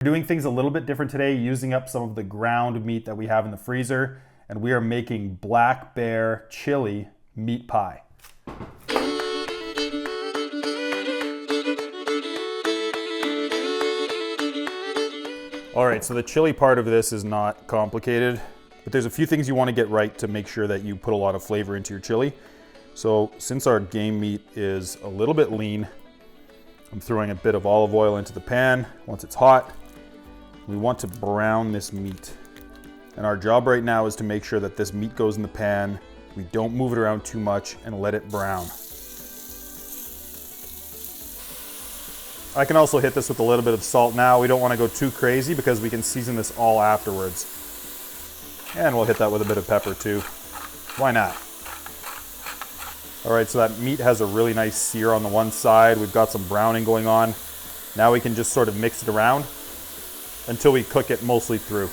We're doing things a little bit different today, using up some of the ground meat that we have in the freezer, and we are making black bear chili meat pie. All right, so the chili part of this is not complicated, but there's a few things you want to get right to make sure that you put a lot of flavor into your chili. So since our game meat is a little bit lean, I'm throwing a bit of olive oil into the pan. Once it's hot, we want to brown this meat. And our job right now is to make sure that this meat goes in the pan. We don't move it around too much and let it brown. I can also hit this with a little bit of salt now. We don't want to go too crazy because we can season this all afterwards. And we'll hit that with a bit of pepper too. Why not? All right, so that meat has a really nice sear on the one side. We've got some browning going on. Now we can just sort of mix it around until we cook it mostly through.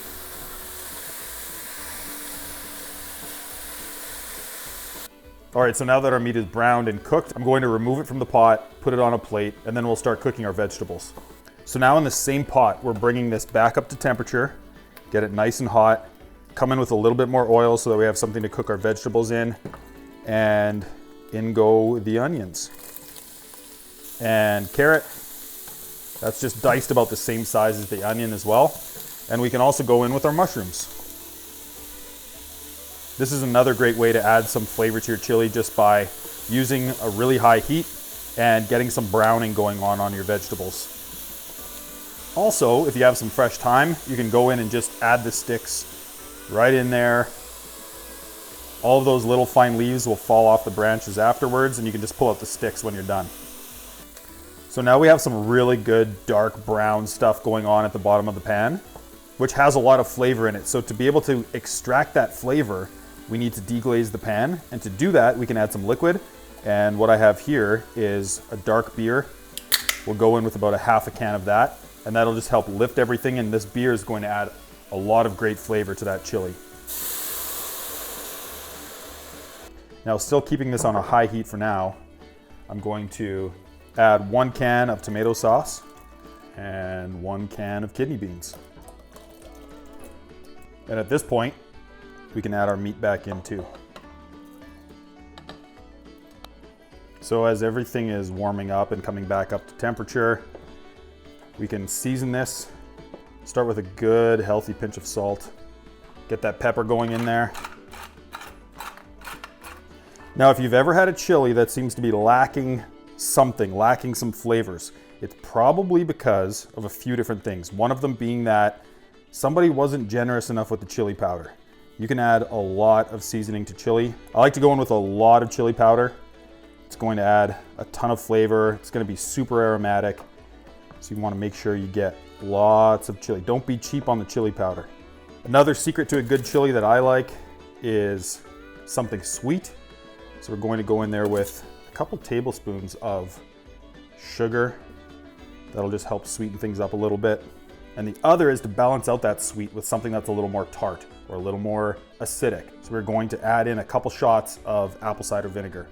All right, so now that our meat is browned and cooked, I'm going to remove it from the pot, put it on a plate, and then we'll start cooking our vegetables. So now in the same pot, we're bringing this back up to temperature, get it nice and hot, come in with a little bit more oil so that we have something to cook our vegetables in, and in go the onions and carrot. That's just diced about the same size as the onion as well. And we can also go in with our mushrooms. This is another great way to add some flavor to your chili, just by using a really high heat and getting some browning going on your vegetables. Also, if you have some fresh thyme, you can go in and just add the sticks right in there. All of those little fine leaves will fall off the branches afterwards, and you can just pull out the sticks when you're done. So now we have some really good dark brown stuff going on at the bottom of the pan, which has a lot of flavor in it. So to be able to extract that flavor, we need to deglaze the pan. And to do that, we can add some liquid. And what I have here is a dark beer. We'll go in with about a half a can of that, and that'll just help lift everything. And this beer is going to add a lot of great flavor to that chili. Now, still keeping this on a high heat for now, I'm going to add 1 can of tomato sauce and 1 can of kidney beans. And at this point, we can add our meat back in too. So as everything is warming up and coming back up to temperature, we can season this. Start with a good healthy pinch of salt. Get that pepper going in there. Now, if you've ever had a chili that seems to be lacking something, lacking some flavors, it's probably because of a few different things. One of them being that somebody wasn't generous enough with the chili powder. You can add a lot of seasoning to chili. I like to go in with a lot of chili powder. It's going to add a ton of flavor. It's going to be super aromatic. So you want to make sure you get lots of chili. Don't be cheap on the chili powder. Another secret to a good chili that I like is something sweet. So we're going to go in there with a couple tablespoons of sugar. That'll just help sweeten things up a little bit. And the other is to balance out that sweet with something that's a little more tart or a little more acidic. So we're going to add in a couple shots of apple cider vinegar.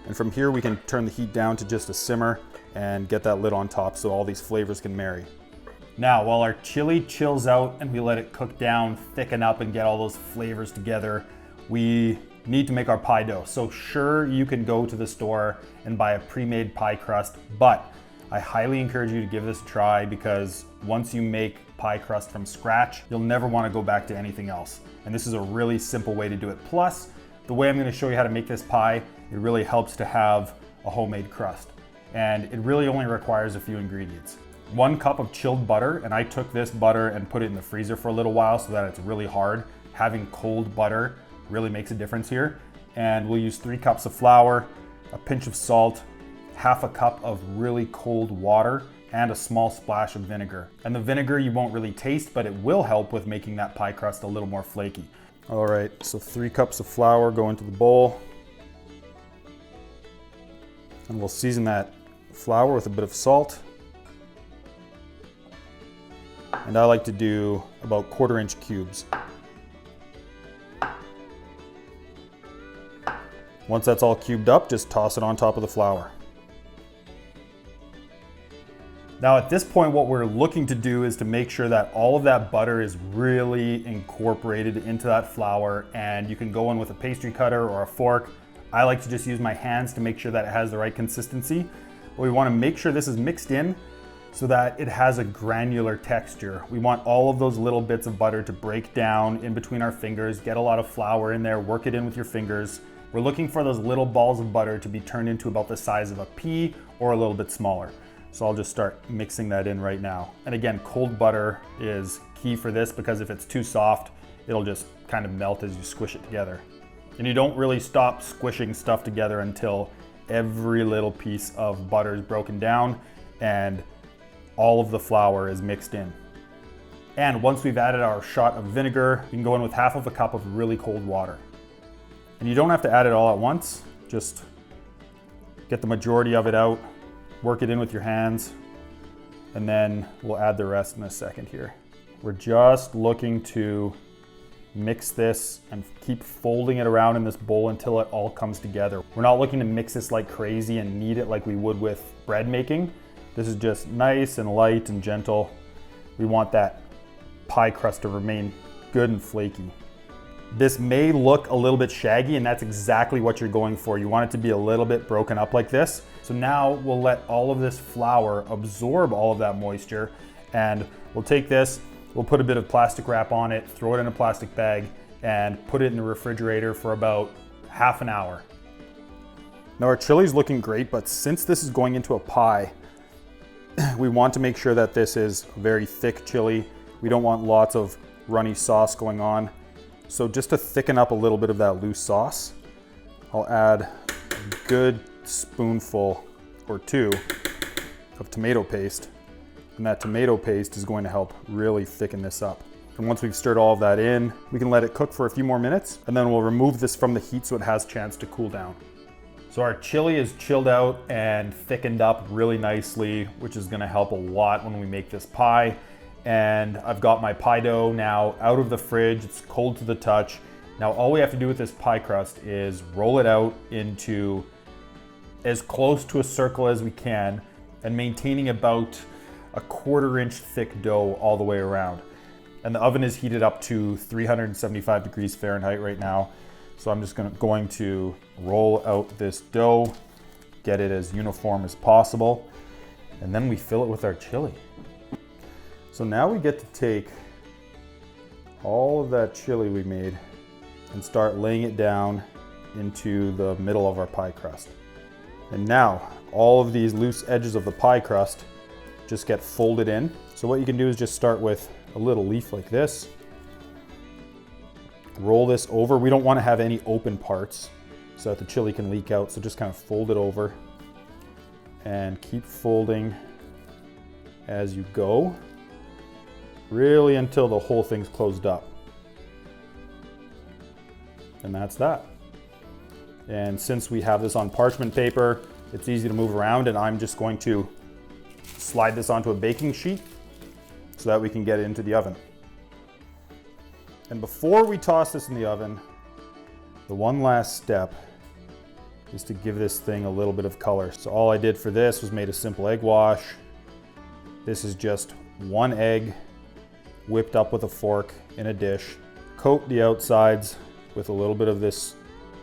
And from here we can turn the heat down to just a simmer and get that lid on top so all these flavors can marry. Now, while our chili chills out and we let it cook down, thicken up, and get all those flavors together, we need to make our pie dough. So sure, you can go to the store and buy a pre-made pie crust, but I highly encourage you to give this a try, because once you make pie crust from scratch, you'll never want to go back to anything else. And this is a really simple way to do it. Plus, the way I'm going to show you how to make this pie, it really helps to have a homemade crust. And it really only requires a few ingredients. 1 cup of chilled butter, and I took this butter and put it in the freezer for a little while so that it's really hard. Having cold butter really makes a difference here. And we'll use 3 cups of flour, a pinch of salt, half a cup of really cold water, and a small splash of vinegar. And the vinegar you won't really taste, but it will help with making that pie crust a little more flaky. All right, so 3 cups of flour go into the bowl. And we'll season that flour with a bit of salt. And I like to do about 1/4 inch cubes. Once that's all cubed up, just toss it on top of the flour. Now at this point, what we're looking to do is to make sure that all of that butter is really incorporated into that flour, and you can go in with a pastry cutter or a fork. I like to just use my hands to make sure that it has the right consistency. But we want to make sure this is mixed in so that it has a granular texture. We want all of those little bits of butter to break down in between our fingers, get a lot of flour in there, work it in with your fingers. We're looking for those little balls of butter to be turned into about the size of a pea or a little bit smaller. So I'll just start mixing that in right now. And again, cold butter is key for this because if it's too soft, it'll just kind of melt as you squish it together. And you don't really stop squishing stuff together until every little piece of butter is broken down and all of the flour is mixed in. And once we've added our shot of vinegar, you can go in with half of a cup of really cold water. And you don't have to add it all at once, just get the majority of it out, work it in with your hands, and then we'll add the rest in a second here. We're just looking to mix this and keep folding it around in this bowl until it all comes together. We're not looking to mix this like crazy and knead it like we would with bread making. This is just nice and light and gentle. We want that pie crust to remain good and flaky. This may look a little bit shaggy, and that's exactly what you're going for. You want it to be a little bit broken up like this. So now we'll let all of this flour absorb all of that moisture, and we'll take this, we'll put a bit of plastic wrap on it, throw it in a plastic bag, and put it in the refrigerator for about half an hour. Now our chili's looking great, but since this is going into a pie, we want to make sure that this is very thick chili. We don't want lots of runny sauce going on. So just to thicken up a little bit of that loose sauce, I'll add a good spoonful or two of tomato paste. And that tomato paste is going to help really thicken this up. And once we've stirred all of that in, we can let it cook for a few more minutes, and then we'll remove this from the heat so it has a chance to cool down. So our chili is chilled out and thickened up really nicely, which is gonna help a lot when we make this pie. And I've got my pie dough now out of the fridge. It's cold to the touch. Now all we have to do with this pie crust is roll it out into as close to a circle as we can and maintaining about a 1/4 inch thick dough all the way around. And the oven is heated up to 375 degrees Fahrenheit right now. So I'm just going to roll out this dough, get it as uniform as possible, and then we fill it with our chili. So now we get to take all of that chili we made and start laying it down into the middle of our pie crust. And now all of these loose edges of the pie crust just get folded in. So what you can do is just start with a little leaf like this. Roll this over. We don't want to have any open parts so that the chili can leak out. So just kind of fold it over and keep folding as you go, really until the whole thing's closed up. And that's that. And since we have this on parchment paper, it's easy to move around, and I'm just going to slide this onto a baking sheet so that we can get it into the oven. And before we toss this in the oven, the one last step is to give this thing a little bit of color. So all I did for this was made a simple egg wash. This is just one egg whipped up with a fork in a dish. Coat the outsides with a little bit of this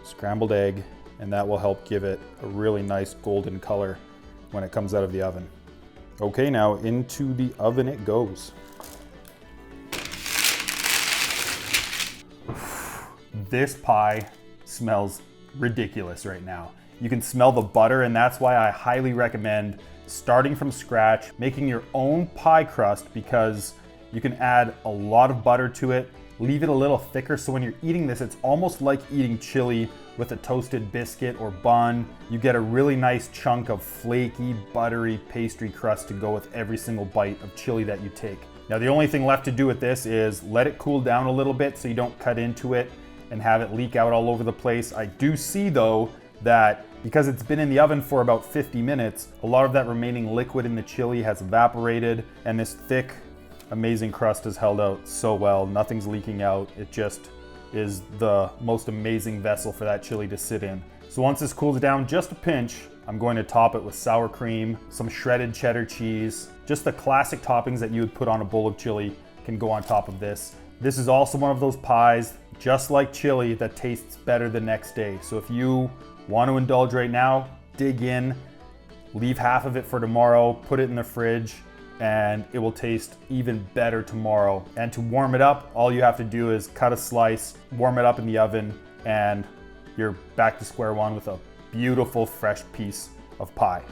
scrambled egg, and that will help give it a really nice golden color when it comes out of the oven. Okay, now into the oven it goes. This pie smells ridiculous right now. You can smell the butter, and that's why I highly recommend starting from scratch, making your own pie crust, because you can add a lot of butter to it, leave it a little thicker, so when you're eating this, it's almost like eating chili with a toasted biscuit or bun. You get a really nice chunk of flaky, buttery pastry crust to go with every single bite of chili that you take. Now the only thing left to do with this is let it cool down a little bit so you don't cut into it and have it leak out all over the place. I do see though that because it's been in the oven for about 50 minutes, a lot of that remaining liquid in the chili has evaporated, and this thick, amazing crust has held out so well. Nothing's leaking out. It just is the most amazing vessel for that chili to sit in. So once this cools down just a pinch, I'm going to top it with sour cream, some shredded cheddar cheese, Just the classic toppings that you would put on a bowl of chili can go on top of this. This is also one of those pies, just like chili, that tastes better the next day. So if you want to indulge right now, dig in, leave half of it for tomorrow, put it in the fridge, and it will taste even better tomorrow. And to warm it up, all you have to do is cut a slice, warm it up in the oven, and you're back to square one with a beautiful fresh piece of pie.